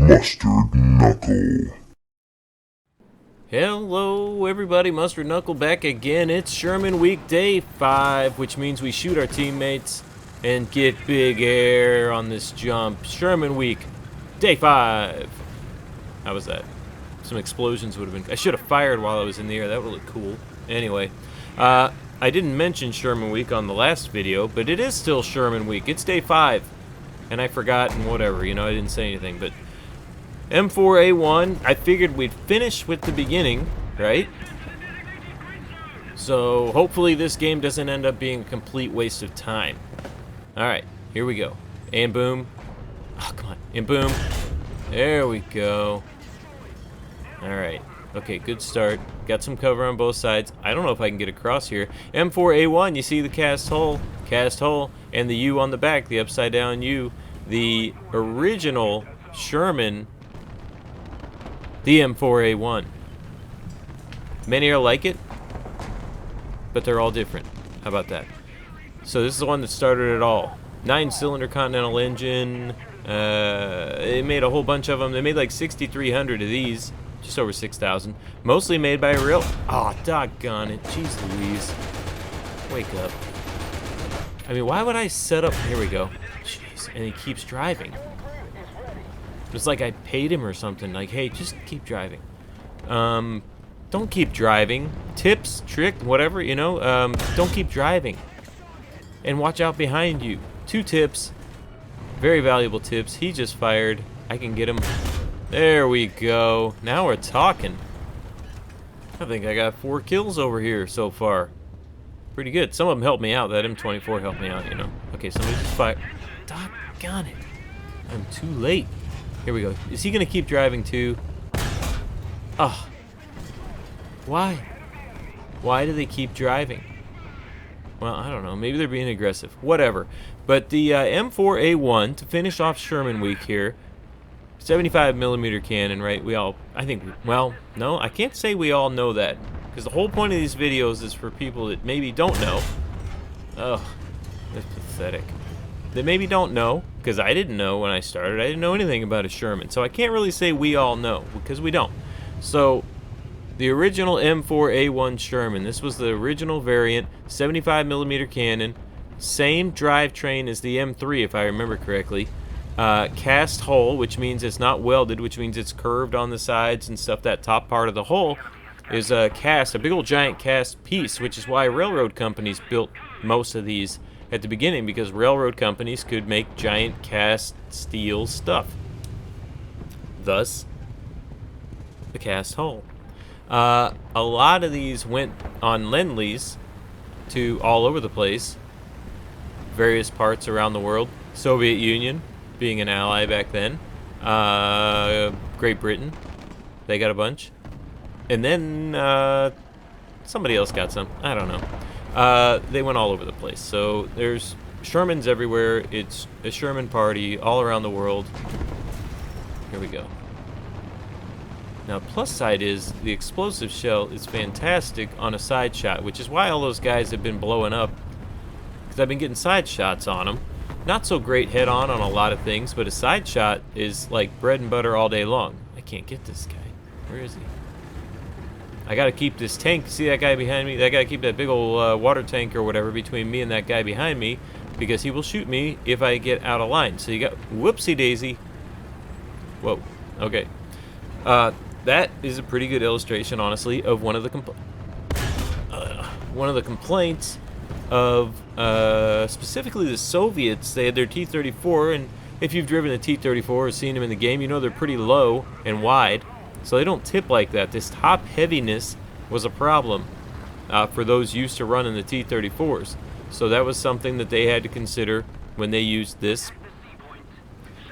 Mustard Knuckle. Hello everybody, Mustard Knuckle back again. It's Sherman week day 5, which means we shoot our teammates and get big air on this jump. Sherman week day 5. How was that? Some explosions would have been... I should have fired while I was in the air. That would look cool. Anyway, I didn't mention Sherman week on the last video, but it is still Sherman week. It's day 5. And I forgot and whatever, you know, I didn't say anything, but M4A1, I figured we'd finish with the beginning, right? So hopefully this game doesn't end up being a complete waste of time. Alright, here we go. And boom. Oh, come on. And boom. There we go. Alright. Okay, good start. Got some cover on both sides. I don't know if I can get across here. M4A1, you see the cast hole, and the U on the back, the upside down U. The original Sherman, the M4A1. Many are like it, but they're all different. How about that? So this is the one that started it all. 9-cylinder Continental engine. They made a whole bunch of them. They made like 6,300 of these. Just over 6,000. Mostly made by real... Oh, doggone it. Jeez Louise. Wake up. I mean, why would I set up... Here we go. Jeez. And he keeps driving. It's like I paid him or something. Like, hey, just keep driving. Don't keep driving. Tips, trick, whatever, you know. Don't keep driving. And watch out behind you. 2 tips. Very valuable tips. He just fired. I can get him. There we go. Now we're talking. I think I got 4 kills over here so far. Pretty good. Some of them helped me out. That M24 helped me out, you know. Okay, somebody just fired. Doggone it. I'm too late. Here we go. Is he going to keep driving too? Oh. Why? Why do they keep driving? Well, I don't know. Maybe they're being aggressive. Whatever. But the M4A1, to finish off Sherman week here, 75mm cannon, right? Well, no, I can't say we all know that. Because the whole point of these videos is for people that maybe don't know. Ugh, that's pathetic. That maybe don't know, because I didn't know when I started. I didn't know anything about a Sherman. So I can't really say we all know, because we don't. So, the original M4A1 Sherman, this was the original variant, 75mm cannon, same drivetrain as the M3, if I remember correctly. Cast hull, which means it's not welded, which means it's curved on the sides and stuff. That top part of the hull is a big old giant cast piece, which is why railroad companies built most of these at the beginning, because railroad companies could make giant cast steel stuff. Thus, the cast hull. A lot of these went on Lend-Lease to all over the place, various parts around the world. Soviet Union being an ally back then. Great Britain, they got a bunch. And then somebody else got some. I don't know. They went all over the place. So there's Shermans everywhere. It's a Sherman party all around the world. Here we go. Now, plus side is the explosive shell is fantastic on a side shot, which is why all those guys have been blowing up. Because I've been getting side shots on them. Not so great head-on on a lot of things, but a side shot is like bread and butter all day long. I can't get this guy. Where is he? I gotta keep this tank. See that guy behind me? I gotta keep that big old water tank or whatever between me and that guy behind me, because he will shoot me if I get out of line. So you got... Whoopsie daisy. Whoa. Okay. That is a pretty good illustration, honestly, of one of the complaints of specifically the Soviets. They had their T-34, and if you've driven a T-34 or seen them in the game, you know they're pretty low and wide, so they don't tip like that. This top heaviness was a problem for those used to running the T-34s, so that was something that they had to consider when they used this.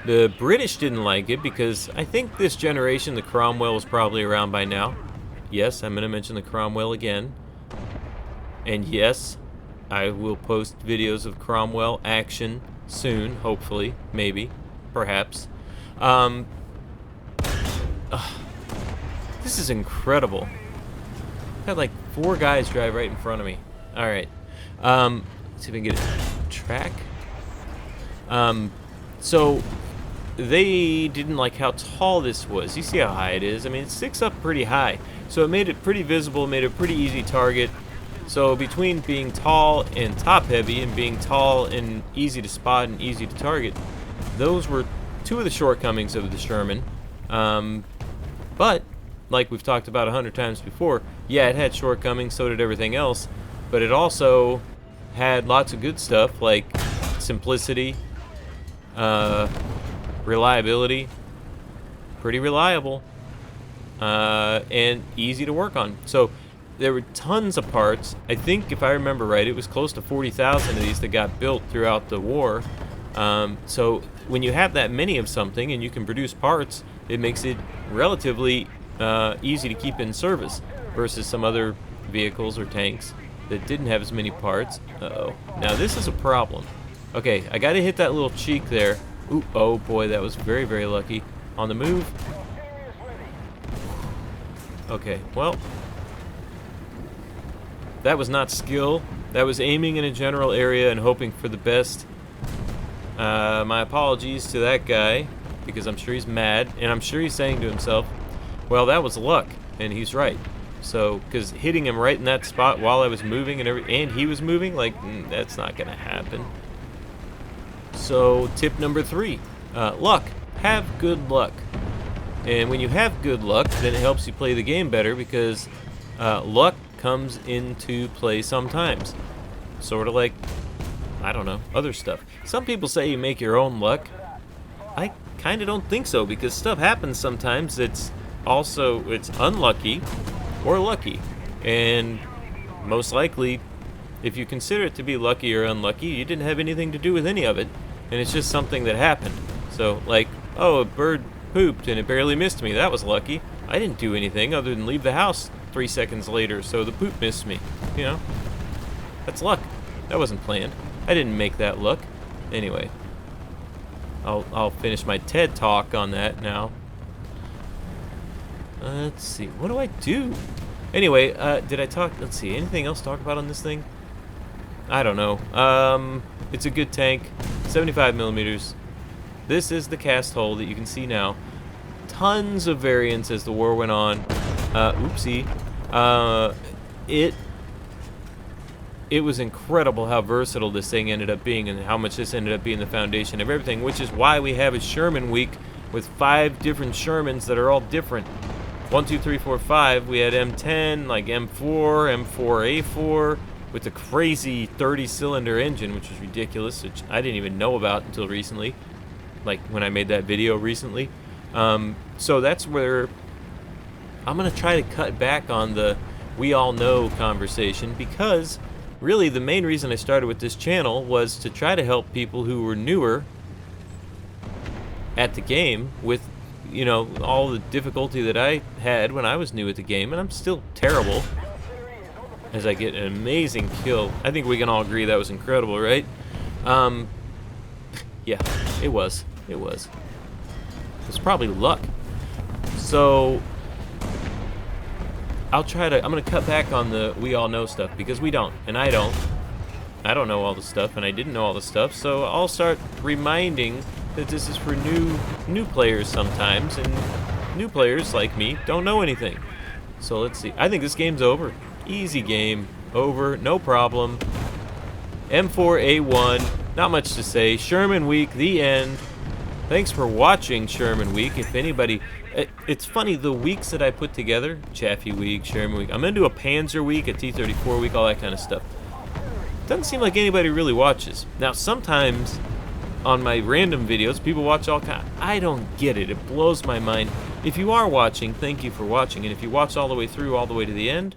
The British didn't like it because I think this generation the Cromwell was probably around by now. Yes, I'm going to mention the Cromwell again. And yes, I will post videos of Cromwell action soon, hopefully, maybe, perhaps. This is incredible. I've had like 4 guys drive right in front of me. Alright. Let's see if I can get a track. So they didn't like how tall this was. You see how high it is? I mean, it sticks up pretty high. So it made it pretty visible, made it a pretty easy target. So between being tall and top heavy and being tall and easy to spot and easy to target, those were two of the shortcomings of the Sherman. But, like we've talked about 100 times before, yeah, it had shortcomings, so did everything else. But it also had lots of good stuff like simplicity, reliability, pretty reliable, and easy to work on. So there were tons of parts. I think, if I remember right, it was close to 40,000 of these that got built throughout the war. So when you have that many of something and you can produce parts, it makes it relatively easy to keep in service versus some other vehicles or tanks that didn't have as many parts. Uh-oh. Now this is a problem. Okay, I gotta hit that little cheek there. Ooh, oh boy, that was very, very lucky. On the move. Okay, well, that was not skill. That was aiming in a general area and hoping for the best. My apologies to that guy, because I'm sure he's mad, and I'm sure he's saying to himself, well, that was luck, and he's right. So, because hitting him right in that spot while I was moving and he was moving, like, that's not gonna happen. So, tip number 3, luck. Have good luck. And when you have good luck, then it helps you play the game better, because luck comes into play sometimes. Sort of like, I don't know, other stuff. Some people say you make your own luck. I kind of don't think so, because stuff happens sometimes. It's unlucky or lucky. And most likely, if you consider it to be lucky or unlucky, you didn't have anything to do with any of it. And it's just something that happened. So, like, oh, a bird pooped and it barely missed me. That was lucky. I didn't do anything other than leave the house 3 seconds later, so the poop missed me. You know? That's luck. That wasn't planned. I didn't make that luck. Anyway, I'll finish my TED talk on that now. Let's see. What do I do? Anyway, did I talk? Let's see. Anything else to talk about on this thing? I don't know. It's a good tank. 75 millimeters. This is the cast hull that you can see now. Tons of variants as the war went on. Oopsie. It was incredible how versatile this thing ended up being and how much this ended up being the foundation of everything, which is why we have a Sherman week with 5 different Shermans that are all different. 1, 2, 3, 4, 5. We had M10, like M4, M4A4, with a crazy 30-cylinder engine, which was ridiculous, which I didn't even know about until recently, like when I made that video recently. So that's where I'm going to try to cut back on the we all know conversation, because really the main reason I started with this channel was to try to help people who were newer at the game with, you know, all the difficulty that I had when I was new at the game, and I'm still terrible as I get an amazing kill. I think we can all agree that was incredible, right? Yeah, it was. It was. It's probably luck. So I'm gonna cut back on the we all know stuff, because we don't, and I don't know all the stuff, and I didn't know all the stuff, so I'll start reminding that this is for new players sometimes, and new players like me don't know anything. So let's see. I think this game's over. Easy game. Over. No problem. M4A1. Not much to say. Sherman week. The end. Thanks for watching Sherman week. If anybody... It's funny, the weeks that I put together, Chaffee week, Sherman week, I'm going to do a Panzer week, a T-34 week, all that kind of stuff. Doesn't seem like anybody really watches. Now, sometimes on my random videos, people watch all kinds. I don't get it. It blows my mind. If you are watching, thank you for watching. And if you watch all the way through, all the way to the end,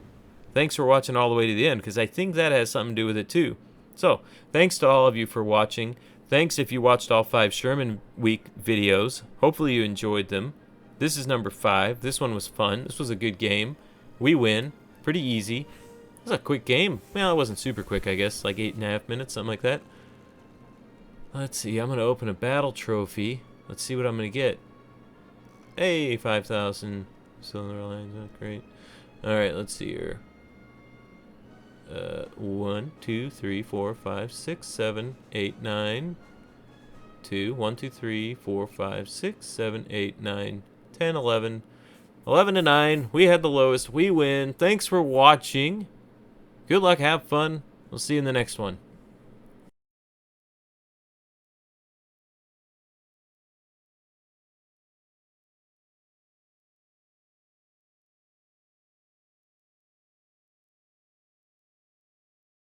thanks for watching all the way to the end, because I think that has something to do with it too. So, thanks to all of you for watching. Thanks if you watched all 5 Sherman week videos. Hopefully you enjoyed them. This is number 5. This one was fun. This was a good game. We win. Pretty easy. It was a quick game. Well, it wasn't super quick, I guess. Like 8.5 minutes, something like that. Let's see. I'm going to open a battle trophy. Let's see what I'm going to get. Hey, 5,000 cylinder lines. Oh, great. Alright, let's see here. 1, 2, 3, 4, 5, 6, 7, 8, 9. 2, 1, 2, 3, 4, 5, 6, 7, 8, 9, 10, 11. 11 to 9. We had the lowest. We win. Thanks for watching. Good luck. Have fun. We'll see you in the next one.